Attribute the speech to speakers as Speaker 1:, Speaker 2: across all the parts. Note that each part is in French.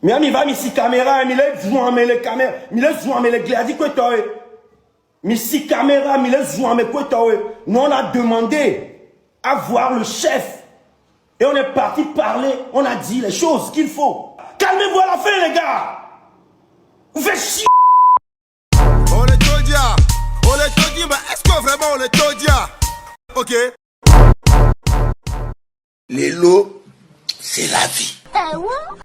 Speaker 1: Mi va mi si caméra, mi le zoom les caméras, mi le zoom les gladi quoi toi. Mi si caméra, mi le zoom quoi toi. Nous on a demandé à voir le chef. Et on est parti parler, on a dit les choses qu'il faut. Calmez-vous à la fin les gars. Vous faites chier.
Speaker 2: On est Todia, mais est-ce que vraiment on est Todia? Ok.
Speaker 3: Les lots, c'est la vie.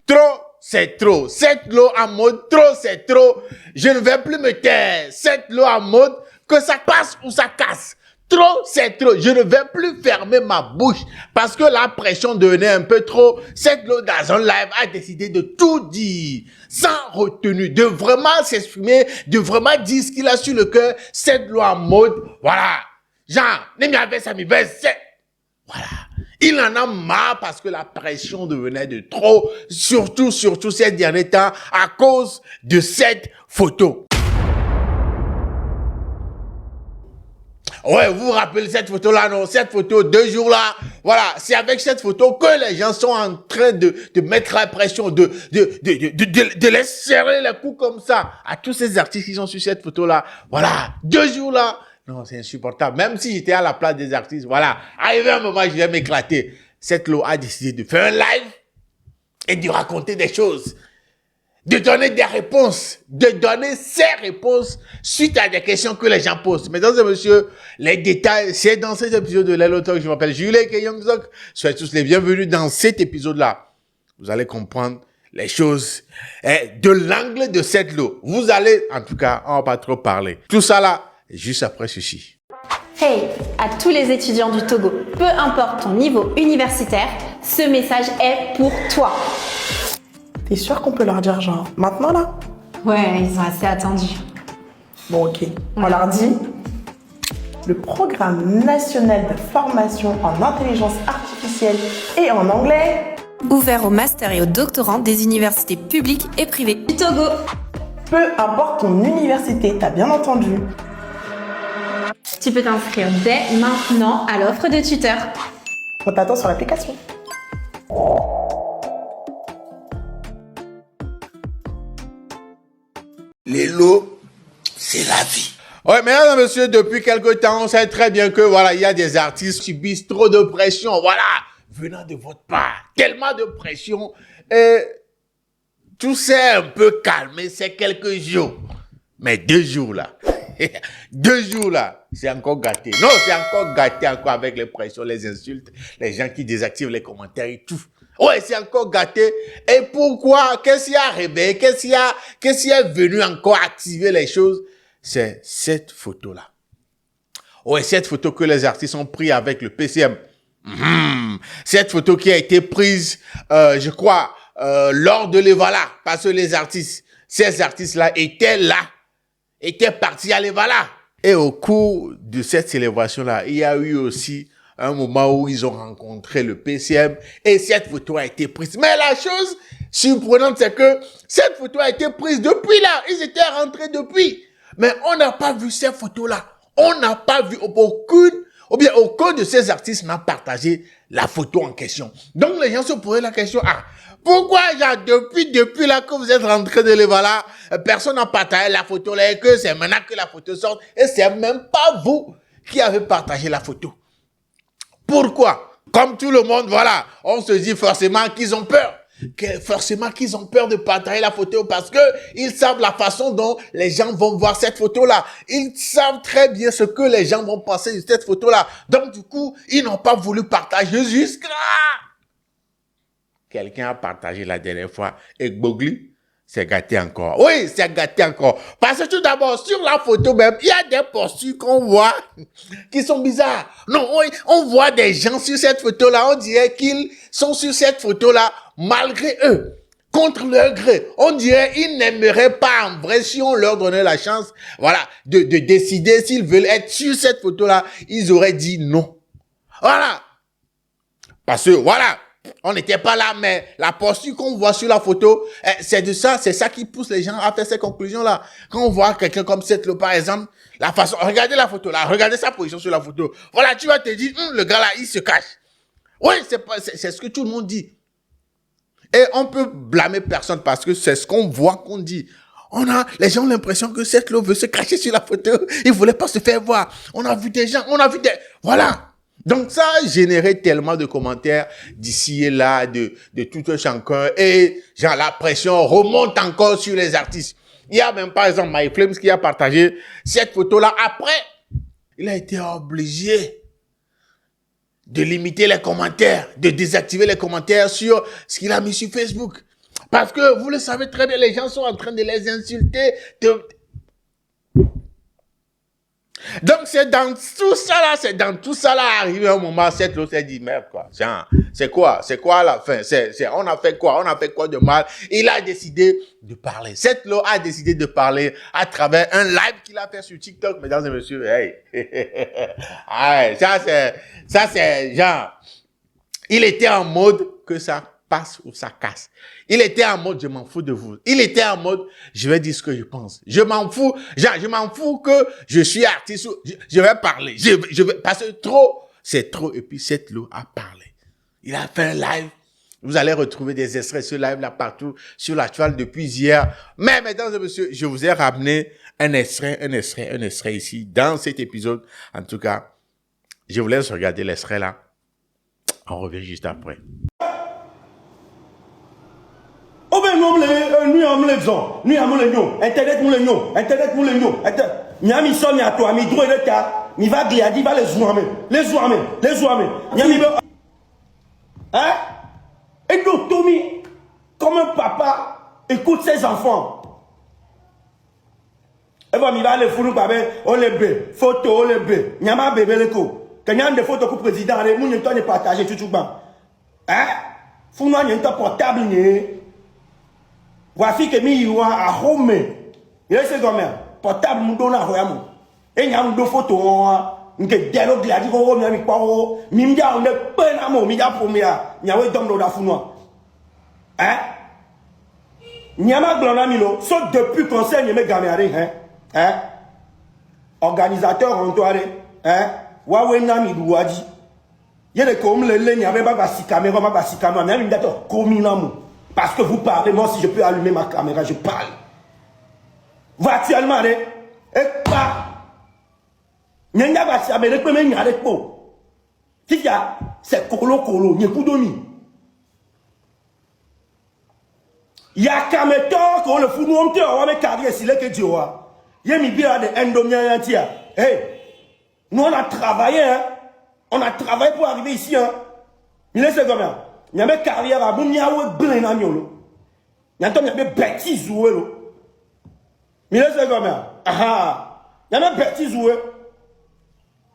Speaker 4: Trop, c'est trop. Cette loi en mode, trop, c'est trop. Je ne vais plus me taire. Cette loi en mode, que ça passe ou ça casse. Trop, c'est trop. Je ne vais plus fermer ma bouche parce que la pression devenait un peu trop. Cette loi dans un live a décidé de tout dire sans retenue, de vraiment s'exprimer, de vraiment dire ce qu'il a sur le cœur. Cette loi en mode, voilà. Genre, voilà. Il en a marre parce que la pression devenait de trop, surtout ces derniers temps, à cause de cette photo. Ouais, vous vous rappelez cette photo-là, non? Cette photo, 2 jours là, voilà, c'est avec cette photo que les gens sont en train de mettre la pression, de les serrer les coups comme ça à tous ces artistes qui sont sur cette photo-là. Voilà, 2 jours là. Non, c'est insupportable. Même si j'étais à la place des artistes, voilà, arrivé un moment, je vais m'éclater. Cette loi a décidé de faire un live et de raconter des choses, de donner des réponses, de donner ses réponses suite à des questions que les gens posent. Mesdames et messieurs, les détails, c'est dans cet épisode de Lelo Talk. Je m'appelle Julien Keyongzok. Soyez tous les bienvenus dans cet épisode-là. Vous allez comprendre les choses de l'angle de cette loi. Vous allez, en tout cas, on va pas trop parler. Tout ça là, juste après ceci.
Speaker 5: Hey, à tous les étudiants du Togo, peu importe ton niveau universitaire, ce message est pour toi.
Speaker 6: T'es sûr qu'on peut leur dire genre maintenant là?
Speaker 5: Ouais, ils ont assez attendu.
Speaker 6: Bon ok, on leur dit le programme national de formation en intelligence artificielle et en anglais
Speaker 7: ouvert aux masters et aux doctorants des universités publiques et privées
Speaker 5: du Togo.
Speaker 6: Peu importe ton université, t'as bien entendu.
Speaker 5: Tu peux t'inscrire dès maintenant à l'offre de tuteur.
Speaker 6: On t'attend sur l'application.
Speaker 3: Les lots, c'est la vie.
Speaker 4: Ouais, mesdames et messieurs, depuis quelque temps, on sait très bien que, voilà, il y a des artistes qui subissent trop de pression, voilà, venant de votre part. Tellement de pression. Et tout s'est un peu calmé ces quelques jours. Mais 2 jours là, 2 jours là, c'est encore gâté. Non, c'est encore gâté encore avec les pressions, les insultes, les gens qui désactivent les commentaires et tout. Ouais, c'est encore gâté. Et pourquoi? Qu'est-ce qui a réveillé? Qu'est-ce qui est venu encore activer les choses? C'est cette photo-là. Ouais, cette photo que les artistes ont pris avec le PCM. Cette photo qui a été prise, je crois, lors de l'Evala. Parce que les artistes, ces artistes-là étaient partis à l'Evala. Et au cours de cette célébration-là, il y a eu aussi un moment où ils ont rencontré le PCM et cette photo a été prise. Mais la chose surprenante, c'est que cette photo a été prise depuis là. Ils étaient rentrés depuis. Mais on n'a pas vu ces photos-là. On n'a pas vu aucun de ces artistes n'a partagé la photo en question. Donc les gens se posaient la question, pourquoi, genre, depuis là que vous êtes rentré de l'Evala, personne n'a partagé la photo là et que c'est maintenant que la photo sort et c'est même pas vous qui avez partagé la photo. Pourquoi? Comme tout le monde, voilà, on se dit forcément qu'ils ont peur. Forcément qu'ils ont peur de partager la photo parce que ils savent la façon dont les gens vont voir cette photo-là. Ils savent très bien ce que les gens vont penser de cette photo-là. Donc, du coup, ils n'ont pas voulu partager jusqu'à... Quelqu'un a partagé la dernière fois et Gbogli, c'est gâté encore. Oui, c'est gâté encore. Parce que tout d'abord, sur la photo même, il y a des postures qu'on voit qui sont bizarres. Non, oui, on voit des gens sur cette photo-là, on dirait qu'ils sont sur cette photo-là malgré eux, contre leur gré. On dirait qu'ils n'aimeraient pas en vrai si on leur donnait la chance, voilà, de décider s'ils veulent être sur cette photo-là, ils auraient dit non. Voilà. Parce que, voilà, on n'était pas là, mais la posture qu'on voit sur la photo, c'est ça qui pousse les gens à faire ces conclusions-là. Quand on voit quelqu'un comme cette, par exemple, la façon, regardez la photo là, regardez sa position sur la photo. Voilà, tu vas te dire, le gars là, il se cache. Oui, c'est ce que tout le monde dit. Et on peut blâmer personne parce que c'est ce qu'on voit, qu'on dit. Les gens ont l'impression que cette veut se cacher sur la photo. Il voulait pas se faire voir. On a vu des gens, voilà. Donc ça a généré tellement de commentaires d'ici et là, de tout un chacun. Et genre la pression remonte encore sur les artistes. Il y a même par exemple MyFlames qui a partagé cette photo-là. Après, il a été obligé de limiter les commentaires, de désactiver les commentaires sur ce qu'il a mis sur Facebook. Parce que, vous le savez très bien, les gens sont en train de les insulter. Donc, c'est dans tout ça là, arrivé un moment, cette l'autre s'est dit, merde, quoi. C'est quoi à la fin? On a fait quoi de mal? Il a décidé de parler. Cette l'autre a décidé de parler à travers un live qu'il a fait sur TikTok, mesdames et messieurs. Hey. Ça c'est genre, il était en mode que ça passe ou ça casse. Il était en mode, je m'en fous de vous. Il était en mode, je vais dire ce que je pense. Je m'en fous que je suis artiste. Je vais parler. Je vais, parce que c'est trop. Et puis, cette l'eau a parlé. Il a fait un live. Vous allez retrouver des extraits sur live là partout, sur la toile depuis hier. Mais, mesdames et messieurs, je vous ai ramené un extrait ici, dans cet épisode. En tout cas, je vous laisse regarder l'extrait là. On revient juste après.
Speaker 1: Oh ben nous internet nyami so mi ato mi dro le ta mi va gliadi va les zouame nyami hein et donc Tommy comme un papa écoute ses enfants et bon mi va le funu ba be on le be photo on le be nyama bébé le ko que nyam de photo ko président le moun to ne partager tout ban hein funu an to portable ni voici que mi yuwa a home il est comme portable mu dona hoyamu e nyam do photo nke delo gladi ko mi pa o mi ndia on de pena mo mi ja pomia nyawe dom do da funu hein nyama glona mi lo so depuis conseil me gameare hein organisateur on toare hein wa we na mi duwaji yele ko mlele nyabe ba si caméra mi ndato komi na mo. Parce que vous parlez, moi si je peux allumer ma caméra, je parle. Vous actuellement, et pas. N'y'a pas si avec le même avec po. Si ya, c'est colo, n'y a pas d'omi. Y'a caméto qu'on le fout nous on te on met carrière si le que Dieu a. Y'a mis bien de endomien entier. Hey, nous on a travaillé, hein. On a travaillé pour arriver ici, hein. Il est combien? Il y a une carrière à Bounia ou Blin Miolo. Il y a une bêtise ou l'eau. Mais c'est combien? Ah, il y a une bêtise ou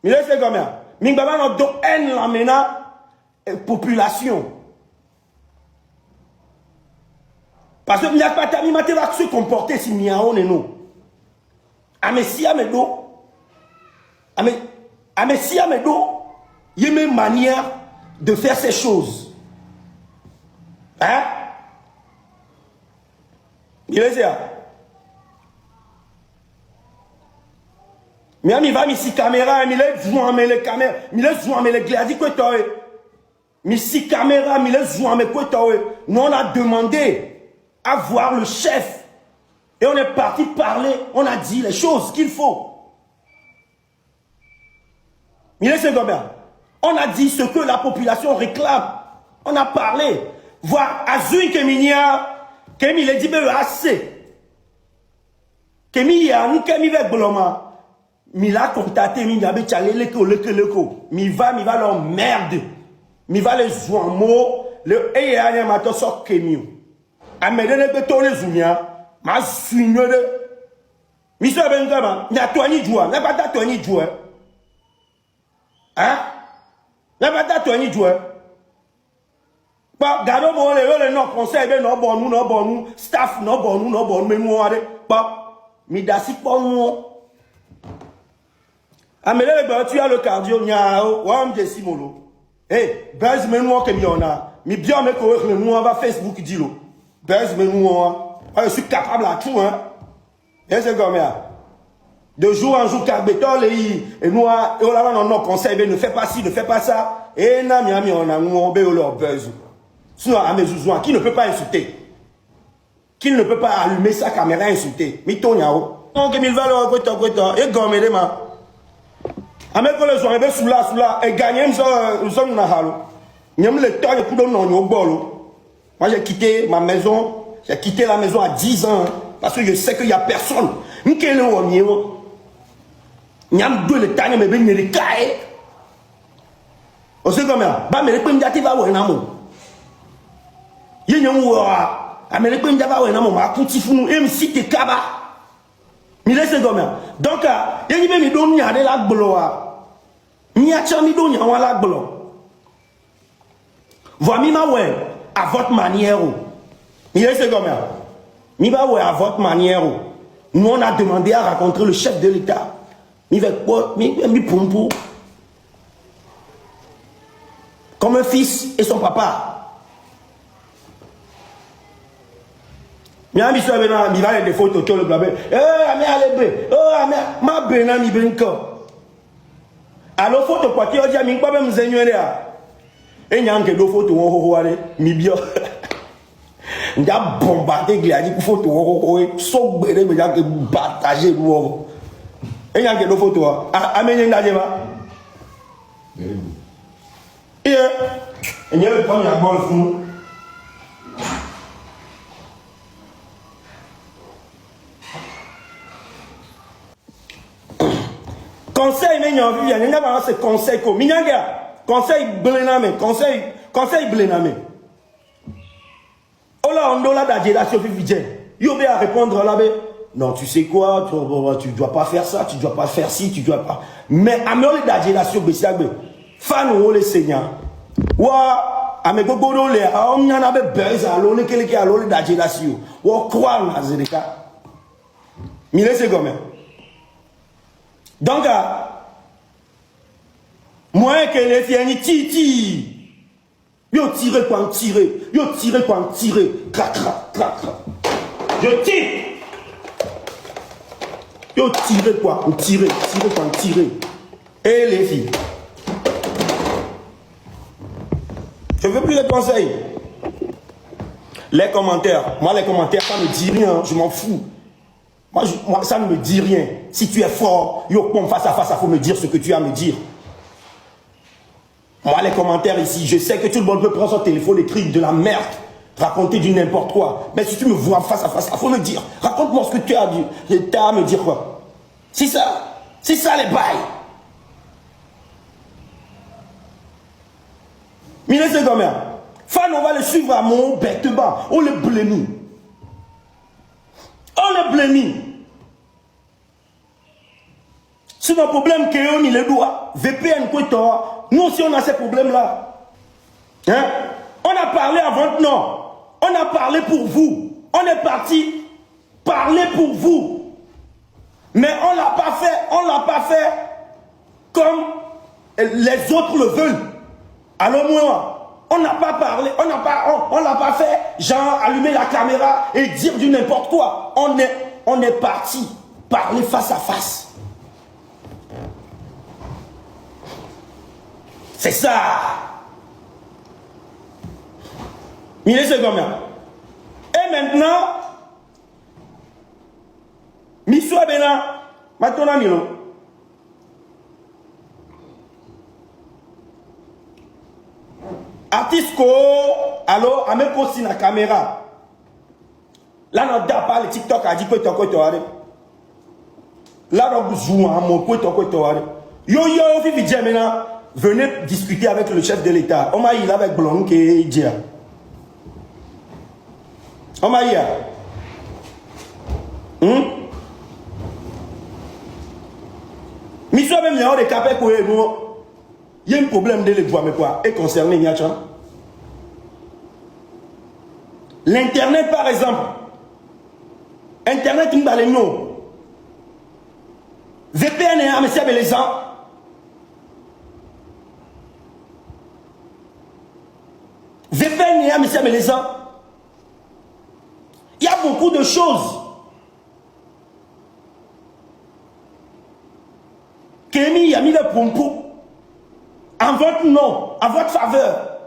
Speaker 1: mais c'est combien? Mais il y a une lamena population. Parce que il n'y a pas de se comporter si n'y a on et nous. Amesia Medo. Amesia Medo. Il y a une manière de faire ces choses. Hein? Il est là. Mais va si caméra, il est zouame les caméras, il est zouame les gladi quoi toi. Mais si caméra, il est zouame quoi toi. Nous on a demandé à voir le chef et on est parti parler, on a dit les choses qu'il faut. Il est combien? On a dit ce que la population réclame. On a parlé. Voir Azui Keminia, Kemi le dit assez. Kemi ya ni Kemi ve bloma. Mi la contacté mi yabe chale leko. Mi va leur merde. Mi va les zouamo le eyanya mato so Kemi. Amede ne beto le zumia, ma suigne de. Mi so bengama, na toani joie, na pas toani joie. Hein? Na pas toani joie. Pas gado bon le non conseil be no bon staff no bon me mo ade pas mi dasi pas mo amele le tu as le cardio nya wa am jesi molo eh base me no ke mi ona mi bien me ko le mo va Facebook dilo base me no je suis capable à tout hein et c'est comme ça de jour en jour car béton et nous et là non conseil be ne fais pas ci ne fais pas ça et na mi on a mo be leur buzz. Sinon, à mes zouzouans, qui ne peut pas insulter? Qui ne peut pas allumer sa caméra et insulter? Mito Nyao. Donc, il va le et gommer les mains. Avec les gens, ils sont là, et gagner, nous sommes dans halo. Nous avons le temps de couper dans nos bolo. Moi, j'ai quitté ma maison, j'ai quitté la maison à 10 ans, parce que je sais qu'il n'y a personne. Nous sommes là, nous avons deux le temps, mais nous sommes là. On sait comment? Bah, mais les premiers dates, ils vont voir un amour. Ils vont voir. Ah, mais les premiers dates, ils vont voir un amour. Ma petit fou, et me cite Kaba. Mais c'est comment? Donc, il y a des gens qui ont la gloire. Il y a des gens qui ont la gloire. Voici ma ouais, à votre manière. Il est comment? Il va ouais, à votre manière. Nous, on a demandé à rencontrer le chef de l'État. Il va quoi? Il pour. Comme un fils et son papa. Il va y des photos de le blabé. Ma bena mi benko. Alors photo quoi qui a dit mi pas même zenyoere a. Et n'y a que deux photos on aller mi bio. Nda bombardé gladi pour photo on so gbere me ya que partager nous. Et n'y a que deux photos a amener ndaje ba. Et il y a le premier golf nous. Conseil, mais il y a pas ce conseil comme conseil bléname, conseil bléname. Ola on doit la génération vivien. Il y a à répondre là bas. Non, tu sais quoi, tu dois pas faire ça, tu dois pas faire ci, tu dois pas. Mais à me la génération besiagbe. Fan ou le Seigneur. Wa ame gogodo le a on yana be beza lo ne keleke a lo la génération. Wa croire na zereka. Mille secondes. Donc, moi, que les filles, titi, yo tiré pour tirer, yo tiré pour tirer, crac, crac, crac, crac. Je tire. Yo tiré pour tirer, tiré pour tirer. Et les filles. Je ne veux plus les conseils. Les commentaires. Moi, les commentaires, ça ne me dit rien, je m'en fous. Moi, ça ne me dit rien. Si tu es fort, yo, face à face, il faut me dire ce que tu as à me dire. Moi, les commentaires ici, je sais que tout le monde peut prendre son téléphone, écrire de la merde, raconter du n'importe quoi. Mais si tu me vois face à face, il faut me dire. Raconte-moi ce que tu as à dire. Tu as à me dire quoi? C'est ça les bails. Mais c'est comme ça. Fan, on va le suivre à mon bête bas. On le blémit. On le blémit. C'est un problème qu'on il le doit. VPN, quoi, nous aussi on a ces problèmes-là. Hein? On a parlé avant, non. On a parlé pour vous. On est parti parler pour vous. Mais on l'a pas fait comme les autres le veulent. Alors moi, on n'a pas parlé, on l'a pas fait, genre allumer la caméra et dire du n'importe quoi. On est parti parler face à face. C'est ça. Il est combien? Et maintenant, Misso Bena, maintenant Milo. Artiste ko, alors, avec aussi la caméra. Là, on n'a pas le TikTok a dit que tu as dit. Là, on joue à mon côté. Yo, Fifi maintenant, venez discuter avec le chef de l'État. On m'a dit avec Blanc et Dia. On m'a dit. Mais soit même là, on est capable pour nous. Il y a un problème de l'étoile, mais quoi? Et concerné Niachan. L'Internet, par exemple. Internet, il y a les noms. VPN et Amessia Belezan. VPN et Amessia Belezan. Il y a beaucoup de choses. Kémy a mis le pompo en votre nom, en votre faveur.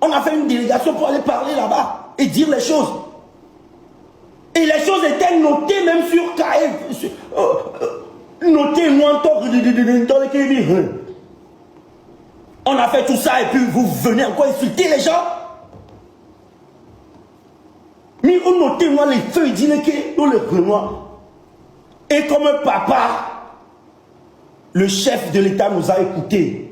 Speaker 1: On a fait une délégation pour aller parler là-bas et dire les choses. Et les choses étaient notées même sur cahier. Notées loin dans le cahier. On a fait tout ça et puis vous venez encore insulter les gens. Mais vous notez moi les feuilles d'Ineke dans le Renoir. Et comme un papa, le chef de l'État nous a écoutés.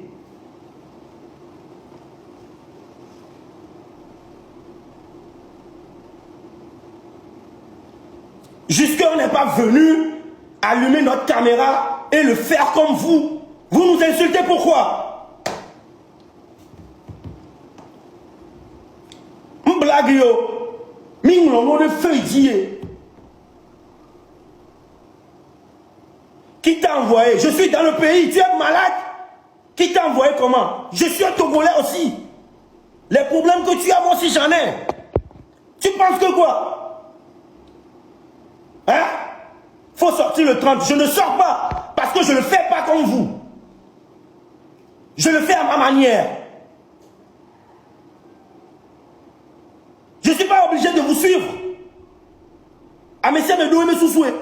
Speaker 1: Jusqu'à on n'est pas venu allumer notre caméra et le faire comme vous. Vous nous insultez pourquoi? Blague yo. Ming l'on de feuille d'hier. Qui t'a envoyé? Je suis dans le pays, tu es malade? Qui t'a envoyé comment? Je suis un Togolais aussi. Les problèmes que tu as, moi aussi j'en ai. Tu penses que quoi? Hein? Faut sortir le 30. Je ne sors pas parce que je ne le fais pas comme vous. Je le fais à ma manière. Je ne suis pas obligé de vous suivre. Ah mais c'est mes deux et mes sous-souhaits.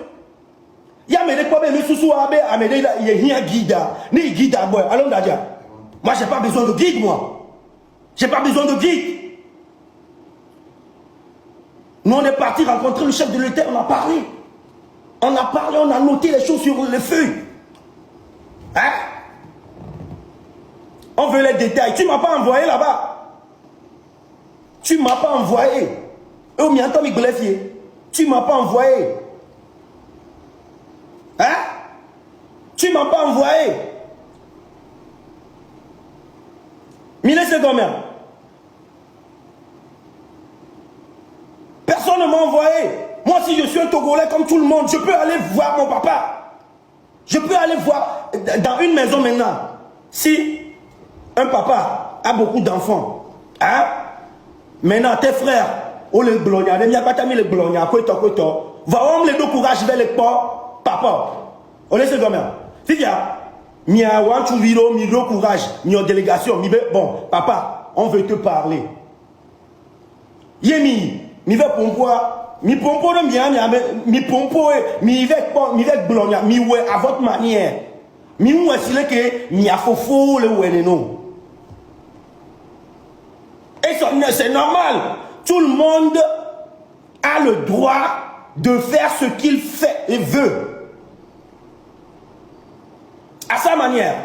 Speaker 1: Il y a mes quoi mes sous-souhaits à mes il y a un guide. Ni guide à moi. Allons d'ailleurs. Moi j'ai pas besoin de guide moi. J'ai pas besoin de guide. Nous on est parti rencontrer le chef de l'État, on a parlé. On a parlé, on a noté les choses sur les feuilles. Hein? On veut les détails. Tu ne m'as pas envoyé là-bas. Tu ne m'as pas envoyé. Tu ne m'as pas envoyé. Hein? Tu ne m'as pas envoyé. Mille c'est combien? Personne ne m'a envoyé. Moi, si je suis un Togolais comme tout le monde, je peux aller voir mon papa. Je peux aller voir dans une maison maintenant. Si un papa a beaucoup d'enfants, hein? Maintenant, tes frères, oh les blognas, les miakatami les blognas, quoi, va on les deux courage vers les ports, papa. On laisse combien? Si ya, mia wan tu viro, mi do courage, mi délégation, mi bon, papa, on veut te parler. Yemi, mi veut pourquoi? Mi pompo de mi pompo, mi veut blogna, mi ouais à votre manière. Mi ouais si que mi a faux le ouais non. Et c'est normal. Tout le monde a le droit de faire ce qu'il fait et veut. À sa manière.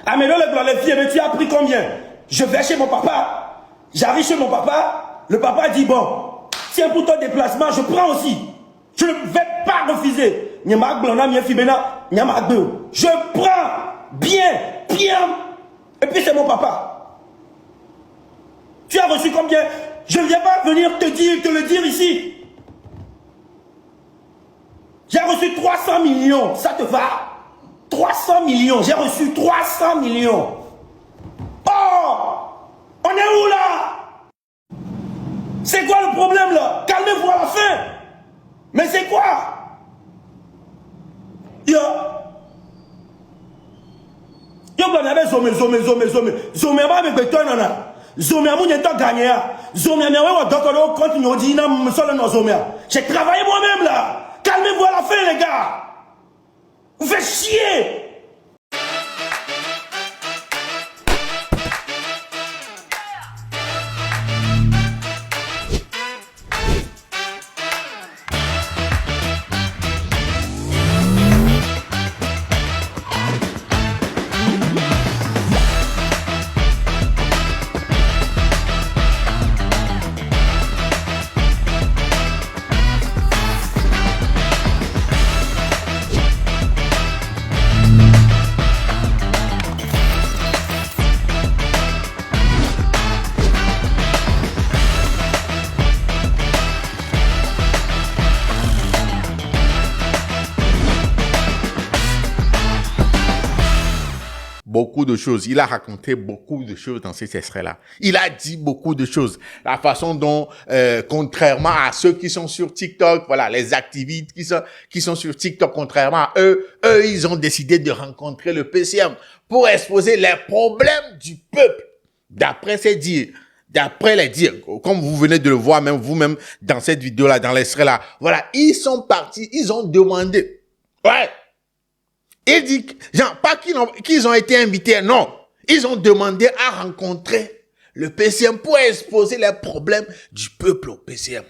Speaker 1: Ah mais là, les filles, mais tu as pris combien? Je vais chez mon papa. J'arrive chez mon papa. Le papa dit, bon, tiens pour ton déplacement, je prends aussi. Je ne vais pas refuser. Je prends bien. Et puis c'est mon papa. Tu as reçu combien? Je ne viens pas venir te le dire ici. J'ai reçu 300 millions. Ça te va? 300 millions. J'ai reçu 300 millions. Oh! On est où là? C'est quoi le problème là? Calmez-vous à la fin. Mais c'est quoi? Yo, on avait zomé, pas avec béton, zomé, mon état gagné, zomé, mais ouais, d'accord, continue, on dit, non, me seul, non, zomé. J'ai travaillé moi-même là. Calmez-vous à la fin, les gars. Vous faites chier.
Speaker 4: beaucoup de choses. Il a raconté beaucoup de choses dans cet extrait-là. Il a dit beaucoup de choses. La façon dont, contrairement à ceux qui sont sur TikTok, voilà, les activistes qui sont sur TikTok, contrairement à eux, ils ont décidé de rencontrer le PCM pour exposer les problèmes du peuple. D'après ses dires, d'après les dires, comme vous venez de le voir même vous-même dans cette vidéo-là, dans l'extrait-là, voilà, ils sont partis, ils ont demandé. Ouais. Il dit, genre, pas qu'ils ont été invités, non. Ils ont demandé à rencontrer le PCM pour exposer les problèmes du peuple au PCM.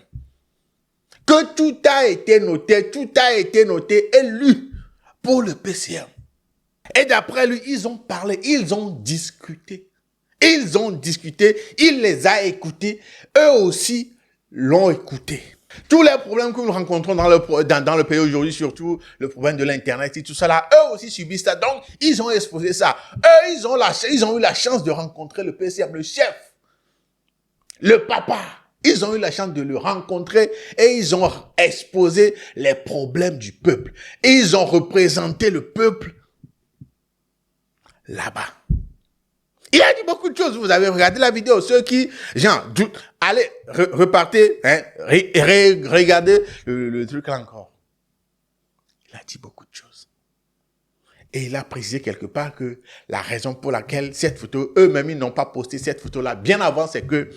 Speaker 4: Que tout a été noté et lu pour le PCM. Et d'après lui, ils ont parlé, ils ont discuté. Il les a écoutés. Eux aussi l'ont écouté. Tous les problèmes que nous rencontrons dans le pays aujourd'hui, surtout le problème de l'Internet et tout ça là, eux aussi subissent ça. Donc, ils ont exposé ça. Eux, ils ont eu la chance de rencontrer le PCM, le chef, le papa. Ils ont eu la chance de le rencontrer et ils ont exposé les problèmes du peuple. Et ils ont représenté le peuple là-bas. Il a dit beaucoup de choses. Vous avez regardé la vidéo. Ceux qui, genre, allez, repartez, hein, regardez le truc là encore. Il a dit beaucoup de choses. Et il a précisé quelque part que la raison pour laquelle cette photo, eux-mêmes, ils n'ont pas posté cette photo-là bien avant, c'est que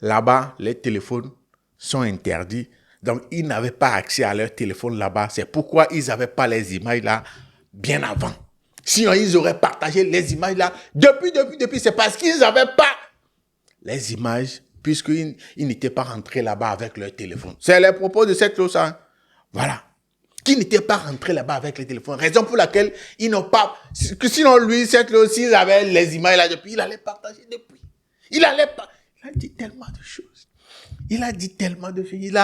Speaker 4: là-bas, les téléphones sont interdits. Donc, ils n'avaient pas accès à leur téléphone là-bas. C'est pourquoi ils n'avaient pas les images là bien avant. Sinon, ils auraient partagé les images là depuis. C'est parce qu'ils n'avaient pas les images, puisqu'ils n'étaient pas rentrés là-bas avec leur téléphone. C'est les propos de cette loi, ça. Voilà. Qu'ils n'étaient pas rentrés là-bas avec les téléphones. Raison pour laquelle ils n'ont pas... Que sinon, lui, cette loi, s'ils avaient les images là depuis, il allait partager depuis. Il a dit tellement de choses. Il a dit tellement de choses. Il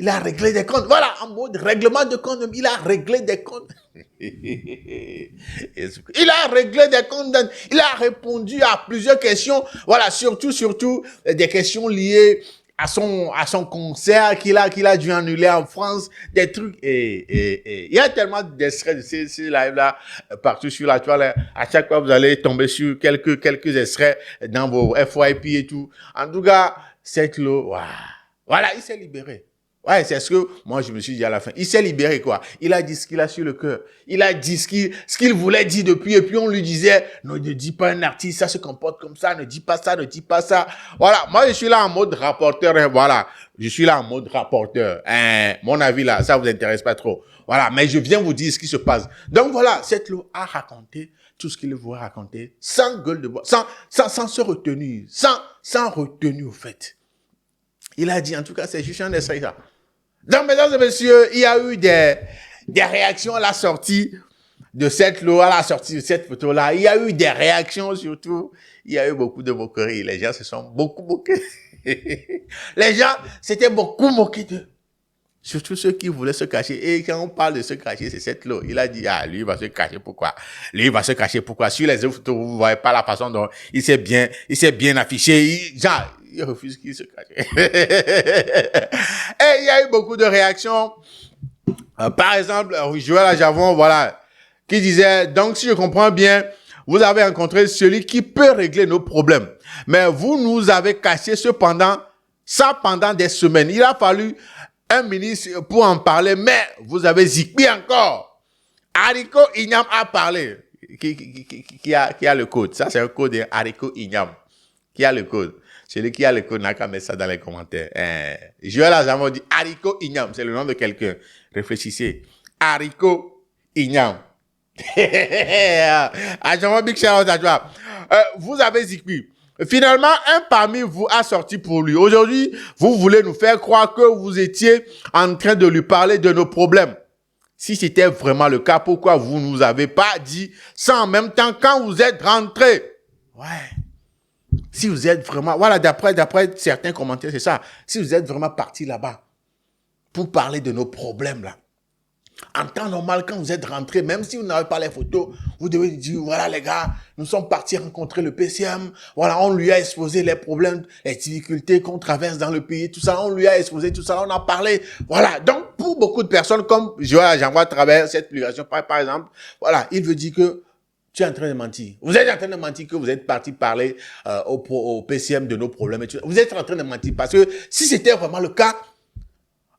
Speaker 4: a réglé des comptes. Voilà, en mode règlement de compte. Il a réglé des comptes. Il a réglé des comptes. Il a répondu à plusieurs questions. Voilà, surtout des questions liées à son concert qu'il a dû annuler en France. Des trucs. Et il y a tellement d'extraits de ces lives-là partout sur la toile. À chaque fois, vous allez tomber sur quelques extraits dans vos FYP et tout. En tout cas, cette loi, wow. Voilà, il s'est libéré. Ouais, c'est ce que moi je me suis dit à la fin. Il s'est libéré, quoi. Il a dit ce qu'il a sur le cœur. Il a dit ce qu'il voulait dire depuis. Et puis on lui disait, non, ne dis pas un artiste, ça se comporte comme ça, ne dis pas ça, ne dis pas ça. Voilà, moi je suis là en mode rapporteur. Hein, voilà, je suis là en mode rapporteur. Mon avis là, ça vous intéresse pas trop. Voilà, mais je viens vous dire ce qui se passe. Donc voilà, cette loi a raconté tout ce qu'il voulait raconter, sans gueule de bois, sans se retenir, sans retenue au fait. Il a dit, en tout cas, c'est juste un extrait, ça. Donc, mesdames et messieurs, il y a eu des réactions à la sortie de cette loi, à la sortie de cette photo-là. Il y a eu des réactions, surtout. Il y a eu beaucoup de moqueries. Les gens se sont beaucoup moqués. Les gens s'étaient beaucoup moqués d'eux. Surtout ceux qui voulaient se cacher. Et quand on parle de se cacher, c'est cette loi. Il a dit, lui, il va se cacher. Pourquoi? Lui, il va se cacher. Pourquoi? Sur les autres photos, vous voyez pas la façon dont il s'est bien affiché. Il refuse qu'il se cache. Et il y a eu beaucoup de réactions. Par exemple, Joël Ajavon, voilà, qui disait, donc si je comprends bien, vous avez rencontré celui qui peut régler nos problèmes. Mais vous nous avez caché ça pendant des semaines. Il a fallu un ministre pour en parler, mais vous avez zikbi encore. Hariko Inyam a parlé. Qui a le code? Ça, c'est un code de Hariko Inyam. Qui a le code? Celui qui a le code n'a qu'à mettre ça dans les commentaires. Joël Azamon dit Hariko Inyam. C'est le nom de quelqu'un. Réfléchissez. Hariko Inyam. Vous avez zikbi. Finalement, un parmi vous a sorti pour lui. Aujourd'hui, vous voulez nous faire croire que vous étiez en train de lui parler de nos problèmes. Si c'était vraiment le cas, pourquoi vous nous avez pas dit ça en même temps quand vous êtes rentrés? Ouais. Si vous êtes vraiment, voilà, d'après certains commentaires, c'est ça. Si vous êtes vraiment parti là-bas pour parler de nos problèmes là, en temps normal, quand vous êtes rentrés, même si vous n'avez pas les photos, vous devez dire, voilà les gars, nous sommes partis rencontrer le PCM, voilà, on lui a exposé les problèmes, les difficultés qu'on traverse dans le pays, tout ça, on lui a exposé tout ça, on a parlé, voilà. Donc, pour beaucoup de personnes, comme Joël Ajavon à travers cette publication, par exemple, voilà, il veut dire que Tu es en train de mentir. Vous êtes en train de mentir que vous êtes parti parler au PCM de nos problèmes. Et tout. Vous êtes en train de mentir parce que si c'était vraiment le cas,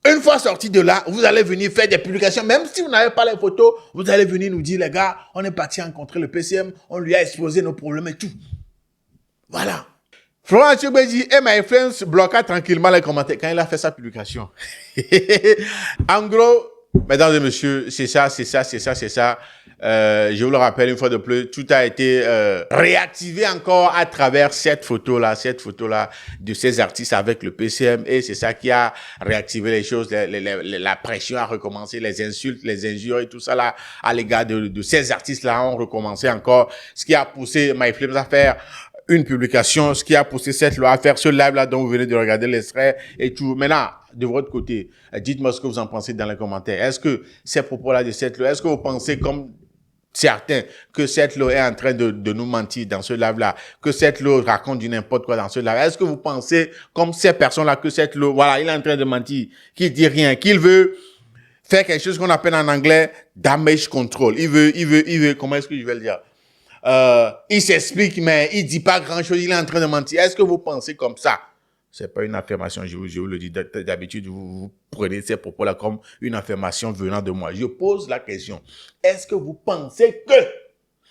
Speaker 4: une fois sorti de là, vous allez venir faire des publications. Même si vous n'avez pas les photos, vous allez venir nous dire, les gars, on est parti rencontrer le PCM, on lui a exposé nos problèmes et tout. Voilà. Florent Tchibé dit, et my influence bloqua tranquillement les commentaires quand il a fait sa publication. En gros, mesdames et messieurs, c'est ça. Je vous le rappelle une fois de plus, tout a été réactivé encore à travers cette photo-là de ces artistes avec le PCM, et c'est ça qui a réactivé les choses, la pression a recommencé, les insultes, les injures et tout ça là à l'égard de ces artistes-là ont recommencé encore, ce qui a poussé MyFlames à faire une publication, ce qui a poussé cette loi à faire ce live-là dont vous venez de regarder l'extrait et tout. Maintenant, de votre côté, dites-moi ce que vous en pensez dans les commentaires. Est-ce que ces propos-là de cette loi, est-ce que vous pensez comme certains que cette loi est en train de nous mentir dans ce live-là, que cette loi raconte du n'importe quoi dans ce live? Est-ce que vous pensez comme ces personnes-là que cette loi, voilà, il est en train de mentir, qu'il dit rien, qu'il veut faire quelque chose qu'on appelle en anglais damage control. Il veut, comment est-ce que je vais le dire? Il s'explique, mais il dit pas grand-chose, il est en train de mentir. Est-ce que vous pensez comme ça? C'est pas une affirmation, je vous le dis. D'habitude, vous prenez ces propos-là comme une affirmation venant de moi. Je pose la question. Est-ce que vous pensez que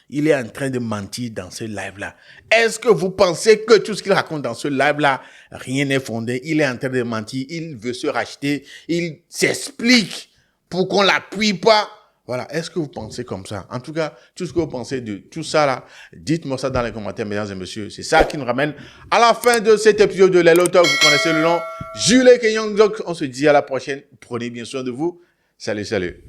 Speaker 4: il est en train de mentir dans ce live-là? Est-ce que vous pensez que tout ce qu'il raconte dans ce live-là, rien n'est fondé? Il est en train de mentir, il veut se racheter, il s'explique pour qu'on l'appuie pas. Voilà, est-ce que vous pensez comme ça? En tout cas, tout ce que vous pensez de tout ça là, dites-moi ça dans les commentaires, mesdames et messieurs. C'est ça qui nous ramène à la fin de cet épisode de Lelo Talk. Vous connaissez le nom, Jules Kenyong. On se dit à la prochaine. Prenez bien soin de vous. Salut, salut.